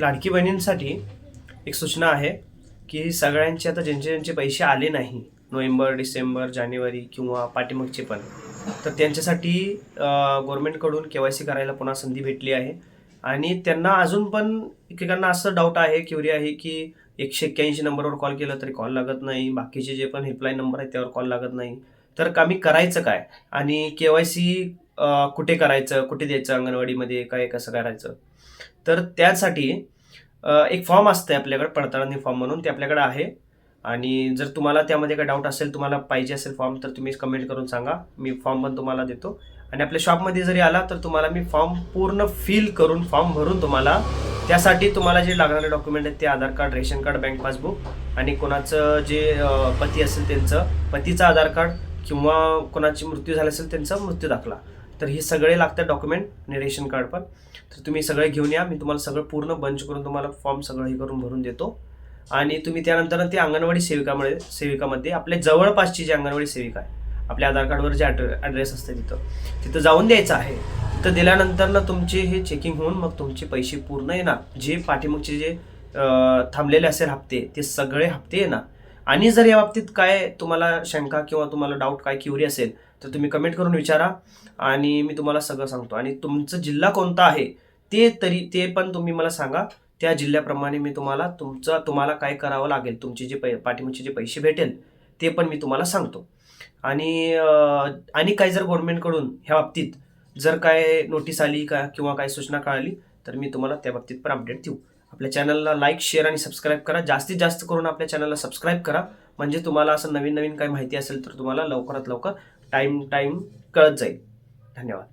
लाडकी बहिणींसाठी एक सूचना आहे की सगळ्यांचे आता ज्यांचे पैसे आले नाही नोव्हेंबर, डिसेंबर, जानेवारी किंवा पाठीमागचे पण, तर त्यांच्यासाठी गव्हर्नमेंटकडून KYC करायला पुन्हा संधी भेटली आहे. आणि त्यांना अजून पण एकेकांना असं डाऊट आहे, क्युरी आहे की 181 नंबरवर कॉल केला तरी कॉल लागत नाही, बाकीचे जे पण हेल्पलाईन नंबर आहेत त्यावर कॉल लागत नाही. तर आम्ही करायचं काय आणि KYC कुठे करायचं, कुठे द्यायचं, अंगणवाडीमध्ये काय कसं करायचं? तर त्यासाठी एक फॉर्म असते आपल्याकडे, पडताळणी फॉर्म म्हणून, ते आपल्याकडे आहे. आणि जर तुम्हाला त्यामध्ये काही डाऊट असेल, तुम्हाला पाहिजे असेल फॉर्म, तर तुम्ही कमेंट करून सांगा, मी फॉर्म पण तुम्हाला देतो. आणि आपल्या शॉपमध्ये जरी आला तर तुम्हाला मी फॉर्म पूर्ण फिल करून, फॉर्म भरून तुम्हाला, त्यासाठी तुम्हाला जे लागणारे डॉक्युमेंट आहेत ते Aadhaar card, ration card, bank passbook आणि कोणाचं जे पती असेल त्यांचं पतीचं आधार कार्ड, किंवा कोणाची मृत्यू झाला असेल त्यांचा मृत्यू दाखला, तर हे सगळे लागतात डॉक्युमेंट, आणि रेशन कार्ड पण. तर तुम्ही सगळे घेऊन या, मी तुम्हाला सगळं पूर्ण बंच करून तुम्हाला फॉर्म सगळं हे करून भरून देतो. आणि तुम्ही त्यानंतर ते अंगणवाडी सेविकामध्ये आपल्या जवळपासची जी अंगणवाडी सेविका आहे, आपल्या आधार कार्डवर जे ॲड्रेस असते तिथं जाऊन द्यायचं आहे. तिथं दिल्यानंतर ना तुमचे हे चेकिंग होऊन मग तुमचे पैसे पूर्ण येणार. जे पाठीमागचे जे थांबलेले असेल हप्ते, ते सगळे हप्ते येणार. आणि जर या बाबतीत काय तुम्हाला शंका किंवा तुम्हाला डाऊट, काय क्युरी असेल, तर तुम्ही कमेंट करून विचारा आणि मी तुम्हाला सगळं सांगतो. आणि तुमचं जिल्हा कोणता आहे ते पण तुम्ही मला सांगा. त्या जिल्ह्याप्रमाणे मी तुम्हाला काय करावं लागेल, तुमचे जे पाठीमागचे जे पैसे भेटेल ते पण मी तुम्हाला सांगतो. आणि काही जर गव्हर्नमेंटकडून ह्या बाबतीत जर काय नोटीस आली का किंवा काय सूचना कळाली, तर मी तुम्हाला त्या बाबतीत पण अपडेट देऊ. आपल्या चॅनलला लाईक, शेअर आणि सबस्क्राईब करा. जास्तीत जास्त करून आपल्या चॅनलला सबस्क्राईब करा, म्हणजे तुम्हाला असं नवीन काही माहिती असेल तर तुम्हाला लवकरात लवकर टाईम कळत जाईल. धन्यवाद.